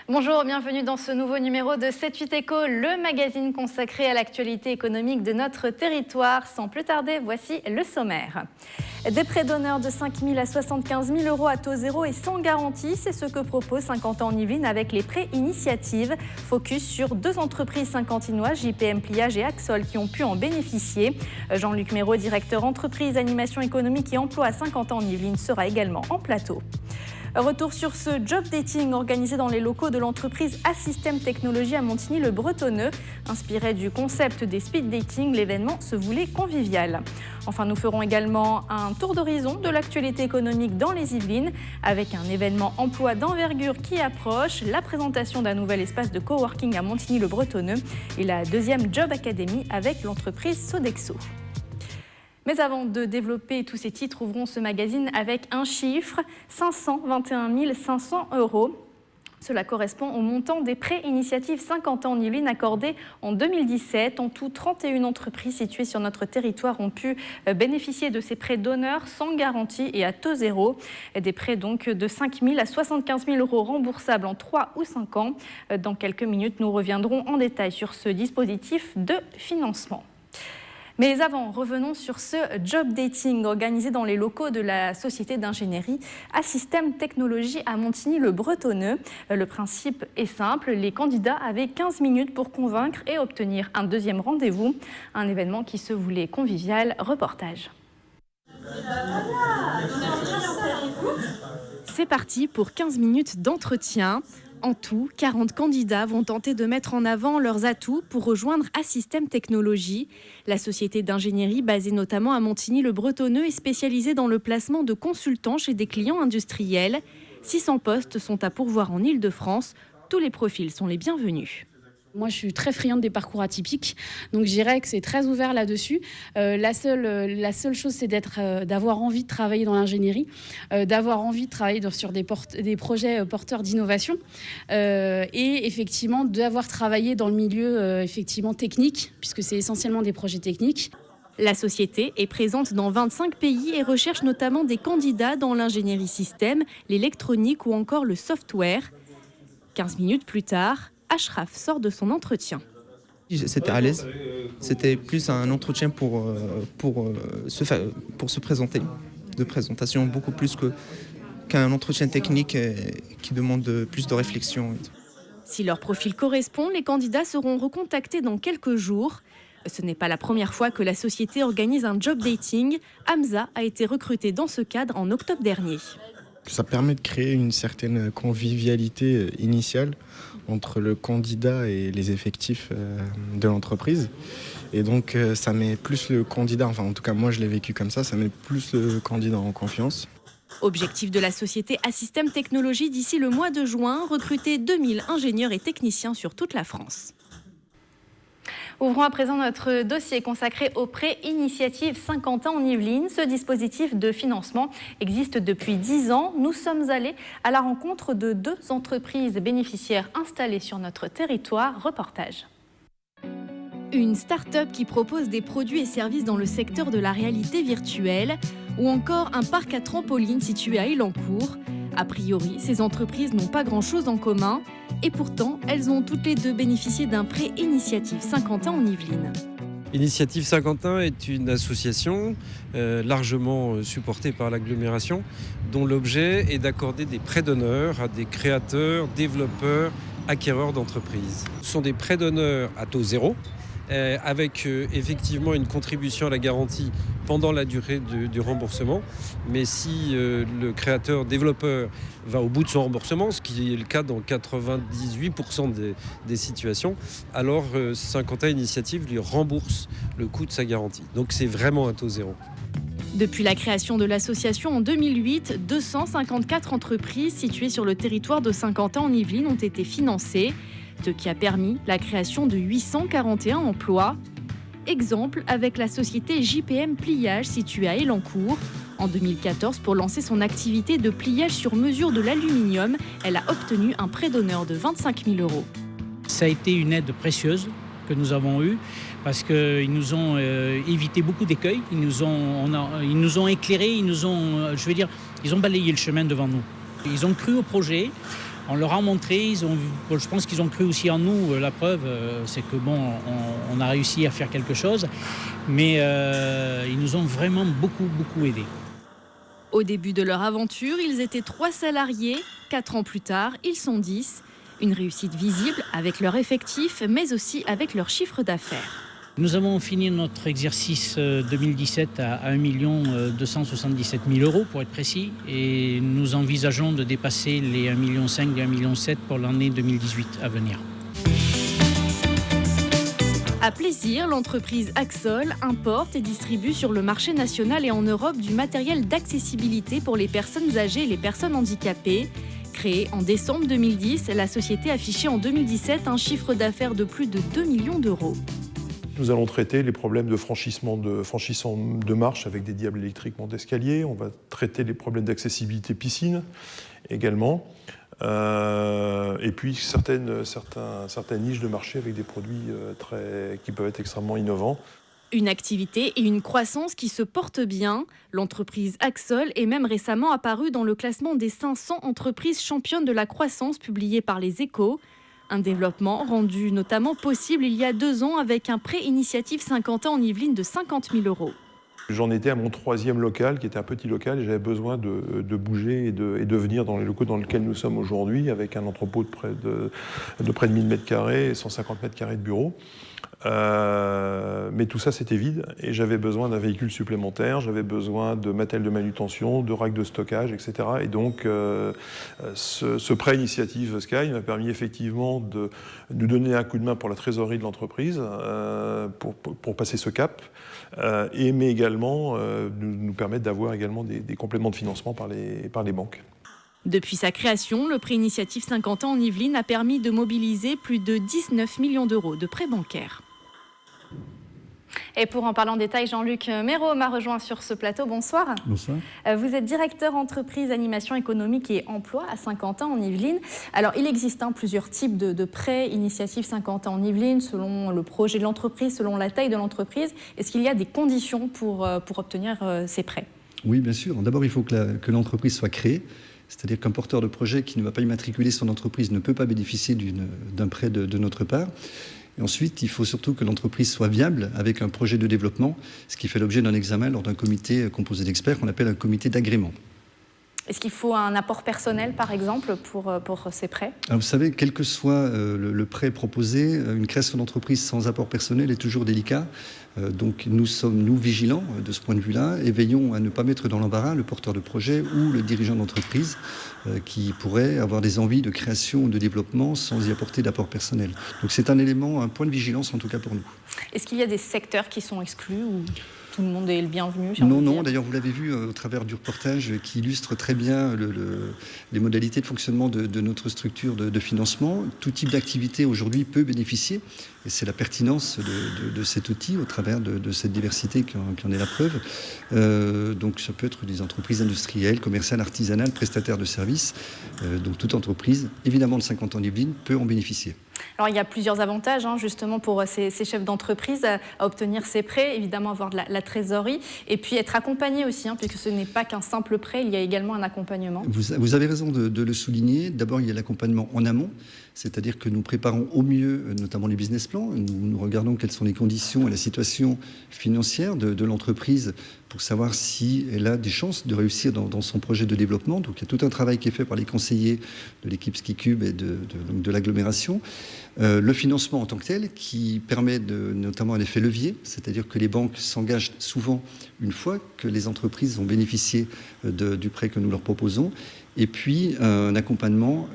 Bonjour, bienvenue dans ce nouveau numéro de 7-8 Éco, le magazine consacré à l'actualité économique de notre territoire. Sans plus tarder, voici le sommaire. Des prêts d'honneur de 5 000 à 75 000 euros à taux zéro et sans garantie, c'est ce que propose 50 ans en Yvelines avec les prêts initiatives. Focus sur deux entreprises saint-quentinoises, JPM Pliage et Axol, qui ont pu en bénéficier. Jean-Luc Méraud, directeur entreprise, animation économique et emploi à 50 ans en Yvelines, sera également en plateau. Retour sur ce job dating organisé dans les locaux de l'entreprise Assystem Technologies à Montigny-le-Bretonneux. Inspiré du concept des speed dating, l'événement se voulait convivial. Enfin, nous ferons également un tour d'horizon de l'actualité économique dans les Yvelines avec un événement emploi d'envergure qui approche, la présentation d'un nouvel espace de coworking à Montigny-le-Bretonneux et la deuxième Job Academy avec l'entreprise Sodexo. Mais avant de développer tous ces titres, ouvrons ce magazine avec un chiffre, 521 500 euros. Cela correspond au montant des prêts initiatives 50 ans en Yvelines accordés en 2017. En tout, 31 entreprises situées sur notre territoire ont pu bénéficier de ces prêts d'honneur sans garantie et à taux zéro. Des prêts donc de 5 000 à 75 000 euros remboursables en 3 ou 5 ans. Dans quelques minutes, nous reviendrons en détail sur ce dispositif de financement. Mais avant, revenons sur ce job dating organisé dans les locaux de la société d'ingénierie Assystem Technologies à Montigny-le-Bretonneux. Le principe est simple, les candidats avaient 15 minutes pour convaincre et obtenir un deuxième rendez-vous. Un événement qui se voulait convivial. Reportage. C'est parti pour 15 minutes d'entretien. En tout, 40 candidats vont tenter de mettre en avant leurs atouts pour rejoindre Assystem Technologies. La société d'ingénierie basée notamment à Montigny-le-Bretonneux est spécialisée dans le placement de consultants chez des clients industriels. 600 postes sont à pourvoir en Île-de-France. Tous les profils sont les bienvenus. Moi, je suis très friande des parcours atypiques, donc je dirais que c'est très ouvert là-dessus. La seule chose, c'est d'avoir envie de travailler dans l'ingénierie, d'avoir envie de travailler sur des projets porteurs d'innovation et effectivement d'avoir travaillé dans le milieu effectivement technique, puisque c'est essentiellement des projets techniques. La société est présente dans 25 pays et recherche notamment des candidats dans l'ingénierie système, l'électronique ou encore le software. 15 minutes plus tard, Ashraf sort de son entretien. C'était à l'aise, c'était plus un entretien pour se présenter, de présentation beaucoup plus qu'un entretien technique qui demande plus de réflexion. Si leur profil correspond, les candidats seront recontactés dans quelques jours. Ce n'est pas la première fois que la société organise un job dating. Hamza a été recruté dans ce cadre en octobre dernier. Ça permet de créer une certaine convivialité initiale entre le candidat et les effectifs de l'entreprise. Et donc ça met plus le candidat, enfin en tout cas moi je l'ai vécu comme ça met plus le candidat en confiance. Objectif de la société Assystem Technologies d'ici le mois de juin, recruter 2000 ingénieurs et techniciens sur toute la France. Ouvrons à présent notre dossier consacré aux prêts initiatives 50 ans en Yvelines. Ce dispositif de financement existe depuis 10 ans. Nous sommes allés à la rencontre de deux entreprises bénéficiaires installées sur notre territoire. Reportage. Une start-up qui propose des produits et services dans le secteur de la réalité virtuelle ou encore un parc à trampoline situé à Élancourt. A priori, ces entreprises n'ont pas grand-chose en commun et pourtant, elles ont toutes les deux bénéficié d'un prêt Initiative Saint-Quentin en Yvelines. Initiative Saint-Quentin est une association largement supportée par l'agglomération dont l'objet est d'accorder des prêts d'honneur à des créateurs, développeurs, acquéreurs d'entreprises. Ce sont des prêts d'honneur à taux zéro avec effectivement une contribution à la garantie pendant la durée du remboursement. Mais si le créateur-développeur va au bout de son remboursement, ce qui est le cas dans 98% des situations, alors Saint-Quentin Initiative lui rembourse le coût de sa garantie. Donc c'est vraiment un taux zéro. Depuis la création de l'association en 2008, 254 entreprises situées sur le territoire de Saint-Quentin en Yvelines ont été financées, ce qui a permis la création de 841 emplois. Exemple avec la société JPM Pliage située à Élancourt. En 2014, pour lancer son activité de pliage sur mesure de l'aluminium, elle a obtenu un prêt d'honneur de 25 000 euros. Ça a été une aide précieuse que nous avons eue parce qu'ils nous ont évité beaucoup d'écueils, ils nous ont éclairés, ils ont balayé le chemin devant nous. Ils ont cru au projet. On leur a montré, je pense qu'ils ont cru aussi en nous. La preuve, c'est que on a réussi à faire quelque chose, mais ils nous ont vraiment beaucoup aidés. Au début de leur aventure, ils étaient 3 salariés. 4 ans plus tard, ils sont 10. Une réussite visible avec leur effectif, mais aussi avec leur chiffre d'affaires. Nous avons fini notre exercice 2017 à 1 277 000 € pour être précis, et nous envisageons de dépasser les 1,5 million et 1,7 million pour l'année 2018 à venir. À Plaisir, l'entreprise Axol importe et distribue sur le marché national et en Europe du matériel d'accessibilité pour les personnes âgées et les personnes handicapées. Créée en décembre 2010, la société affichait en 2017 un chiffre d'affaires de plus de 2 millions d'euros. Nous allons traiter les problèmes de franchissement de marche avec des diables électriques monte d'escalier. On va traiter les problèmes d'accessibilité piscine également. Et puis certaines niches de marché avec des produits qui peuvent être extrêmement innovants. Une activité et une croissance qui se portent bien. L'entreprise Axol est même récemment apparue dans le classement des 500 entreprises championnes de la croissance publié par Les Échos. Un développement rendu notamment possible il y a 2 ans avec un prêt Initiative Saint-Quentin en Yvelines de 50 000 €. J'en étais à mon 3e local, qui était un petit local, et j'avais besoin de bouger et de venir dans les locaux dans lesquels nous sommes aujourd'hui, avec un entrepôt de près de 1000 m² et 150 m² de bureaux. Mais tout ça, c'était vide, et j'avais besoin d'un véhicule supplémentaire, j'avais besoin de matériel de manutention, de racks de stockage, etc. Et donc, ce prêt Initiative Sky m'a permis effectivement de nous donner un coup de main pour la trésorerie de l'entreprise, pour passer ce cap, mais également nous permettre d'avoir également des compléments de financement par les banques. Depuis sa création, le prêt Initiative Saint-Quentin en Yvelines a permis de mobiliser plus de 19 millions d'euros de prêts bancaires. Et pour en parler en détail, Jean-Luc Méraud m'a rejoint sur ce plateau. Bonsoir. Bonsoir. Vous êtes directeur entreprise, animation économique et emploi à Saint-Quentin en Yvelines. Alors, il existe plusieurs types de prêts Initiative Saint-Quentin en Yvelines, selon le projet de l'entreprise, selon la taille de l'entreprise. Est-ce qu'il y a des conditions pour obtenir ces prêts? Oui, bien sûr. D'abord, il faut que l'entreprise soit créée. C'est-à-dire qu'un porteur de projet qui ne va pas immatriculer son entreprise ne peut pas bénéficier d'un prêt de notre part. Et ensuite, il faut surtout que l'entreprise soit viable avec un projet de développement, ce qui fait l'objet d'un examen lors d'un comité composé d'experts qu'on appelle un comité d'agrément. Est-ce qu'il faut un apport personnel, par exemple, pour ces prêts? Alors, vous savez, quel que soit le prêt proposé, une création d'entreprise sans apport personnel est toujours délicat. Donc nous sommes vigilants de ce point de vue-là et veillons à ne pas mettre dans l'embarras le porteur de projet ou le dirigeant d'entreprise qui pourrait avoir des envies de création ou de développement sans y apporter d'apport personnel. Donc c'est un point de vigilance en tout cas pour nous. Est-ce qu'il y a des secteurs qui sont exclus ou tout le monde est le bienvenu? Non. D'ailleurs, vous l'avez vu au travers du reportage qui illustre très bien les modalités de fonctionnement de notre structure de financement. Tout type d'activité aujourd'hui peut bénéficier. Et c'est la pertinence de cet outil au travers de cette diversité qui en est la preuve. Donc ça peut être des entreprises industrielles, commerciales, artisanales, prestataires de services. Donc toute entreprise, évidemment de 50 ans d'Yvelines, peut en bénéficier. Alors il y a plusieurs avantages justement pour ces chefs d'entreprise à obtenir ces prêts, évidemment avoir de la trésorerie et puis être accompagné aussi, puisque ce n'est pas qu'un simple prêt, il y a également un accompagnement. Vous avez raison de le souligner. D'abord, il y a l'accompagnement en amont, c'est-à-dire que nous préparons au mieux notamment les business plans. Nous regardons quelles sont les conditions et la situation financière de l'entreprise pour savoir si elle a des chances de réussir dans son projet de développement. Donc il y a tout un travail qui est fait par les conseillers de l'équipe SkiCube et de l'agglomération. Le financement en tant que tel qui permet notamment un effet levier, c'est-à-dire que les banques s'engagent souvent une fois que les entreprises ont bénéficié du prêt que nous leur proposons. Et puis un accompagnement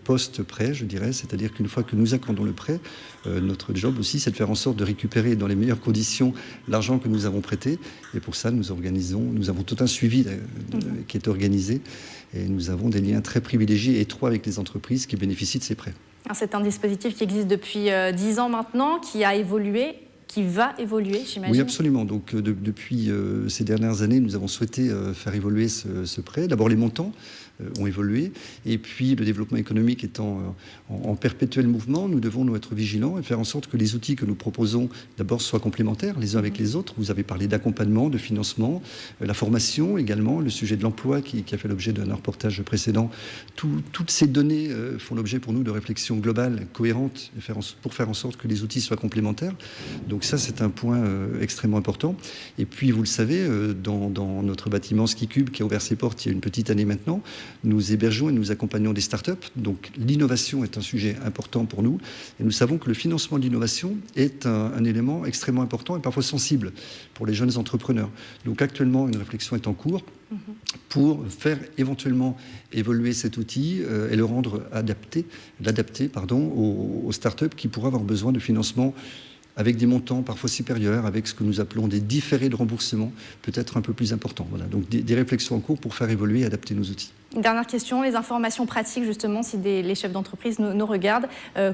post-prêt, je dirais, c'est-à-dire qu'une fois que nous accordons le prêt, notre job aussi, c'est de faire en sorte de récupérer dans les meilleures conditions l'argent que nous avons prêté. Et pour ça, nous avons tout un suivi qui est organisé et nous avons des liens très privilégiés et étroits avec les entreprises qui bénéficient de ces prêts. C'est un dispositif qui existe depuis 10 ans maintenant, qui a évolué, qui va évoluer, j'imagine. Oui, absolument. Donc, depuis ces dernières années, nous avons souhaité faire évoluer ce prêt. D'abord, les montants. ont évolué. Et puis le développement économique étant en perpétuel mouvement, nous devons être vigilants et faire en sorte que les outils que nous proposons d'abord soient complémentaires les uns avec les autres. Vous avez parlé d'accompagnement, de financement, la formation également, le sujet de l'emploi qui a fait l'objet d'un reportage précédent. Toutes ces données font l'objet pour nous de réflexions globales, cohérentes, pour faire en sorte que les outils soient complémentaires. Donc ça, c'est un point extrêmement important. Et puis, vous le savez, dans notre bâtiment SkiCube qui a ouvert ses portes il y a une petite année maintenant, nous hébergeons et nous accompagnons des startups. Donc l'innovation est un sujet important pour nous. Et nous savons que le financement de l'innovation est un élément extrêmement important et parfois sensible pour les jeunes entrepreneurs. Donc actuellement, une réflexion est en cours pour faire éventuellement évoluer cet outil et le rendre l'adapter aux startups qui pourraient avoir besoin de financement avec des montants parfois supérieurs, avec ce que nous appelons des différés de remboursement, peut-être un peu plus importants. Voilà. Donc des réflexions en cours pour faire évoluer et adapter nos outils. Dernière question, les informations pratiques justement, si les chefs d'entreprise nous regardent,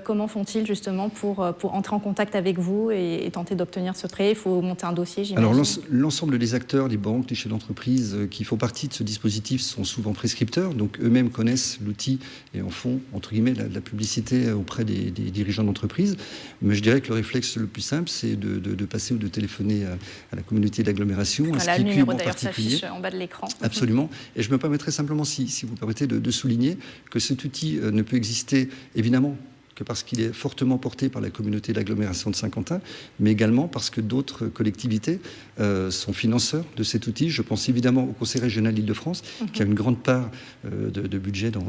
comment font-ils justement pour entrer en contact avec vous et tenter d'obtenir ce prêt? Il faut monter un dossier, j'imagine. Alors l'ensemble des acteurs, les banques, les chefs d'entreprise qui font partie de ce dispositif sont souvent prescripteurs, donc eux-mêmes connaissent l'outil et en font, entre guillemets, la publicité auprès des dirigeants d'entreprise. Mais je dirais que le réflexe le plus simple, c'est de passer ou de téléphoner à la communauté d'agglomération, voilà, le numéro d'ailleurs s'affiche en bas de l'écran. Absolument. Et je me permettrai simplement, si vous permettez, de souligner que cet outil ne peut exister, évidemment, que parce qu'il est fortement porté par la communauté d'agglomération de Saint-Quentin, mais également parce que d'autres collectivités sont financeurs de cet outil. Je pense évidemment au Conseil régional d'Île-de-France, qui a une grande part de budget dans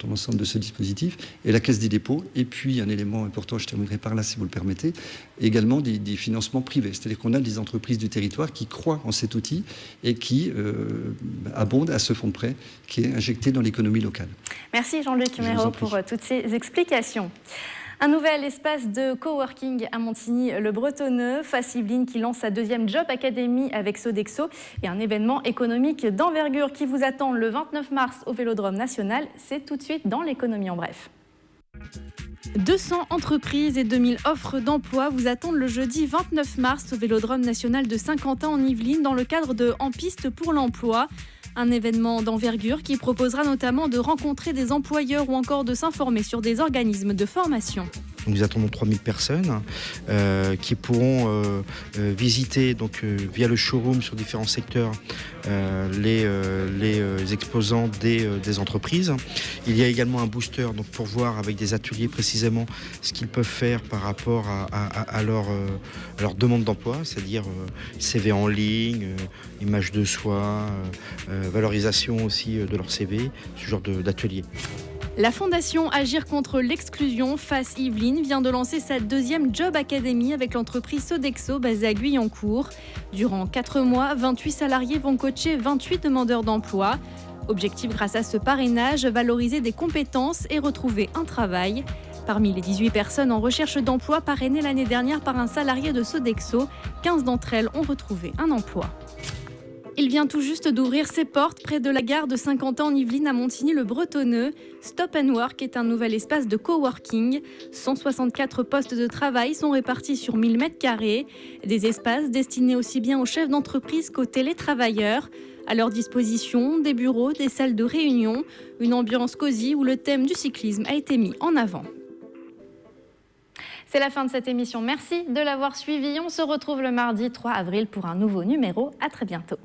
l'ensemble de ce dispositif, et la Caisse des dépôts. Et puis, un élément important, je terminerai par là si vous le permettez, également des financements privés. C'est-à-dire qu'on a des entreprises du territoire qui croient en cet outil et qui abondent à ce fonds de prêt qui est injecté dans l'économie locale. Merci Jean-Luc Méraud pour toutes ces explications. Un nouvel espace de coworking à Montigny-le-Bretonneux, Face Yvelines qui lance sa deuxième Job Academy avec Sodexo et un événement économique d'envergure qui vous attend le 29 mars au Vélodrome National. C'est tout de suite dans l'économie en bref. 200 entreprises et 2000 offres d'emploi vous attendent le jeudi 29 mars au Vélodrome National de Saint-Quentin en Yvelines dans le cadre de En Piste pour l'emploi. Un événement d'envergure qui proposera notamment de rencontrer des employeurs ou encore de s'informer sur des organismes de formation. Nous attendons 3000 personnes qui pourront visiter donc, via le showroom sur différents secteurs les exposants des entreprises. Il y a également un booster donc, pour voir avec des ateliers précisément ce qu'ils peuvent faire par rapport à leur demande d'emploi, c'est-à-dire CV en ligne, image de soi, valorisation aussi de leur CV, ce genre d'atelier. La fondation Agir contre l'exclusion Face Yvelines vient de lancer sa deuxième Job Academy avec l'entreprise Sodexo basée à Guyancourt. Durant 4 mois, 28 salariés vont coacher 28 demandeurs d'emploi. Objectif grâce à ce parrainage, valoriser des compétences et retrouver un travail. Parmi les 18 personnes en recherche d'emploi parrainées l'année dernière par un salarié de Sodexo, 15 d'entre elles ont retrouvé un emploi. Il vient tout juste d'ouvrir ses portes près de la gare de Saint-Quentin en Yvelines à Montigny-le-Bretonneux. Stop and Work est un nouvel espace de coworking. 164 postes de travail sont répartis sur 1000 m². Des espaces destinés aussi bien aux chefs d'entreprise qu'aux télétravailleurs. À leur disposition, des bureaux, des salles de réunion, une ambiance cosy où le thème du cyclisme a été mis en avant. C'est la fin de cette émission. Merci de l'avoir suivi. On se retrouve le mardi 3 avril pour un nouveau numéro. À très bientôt.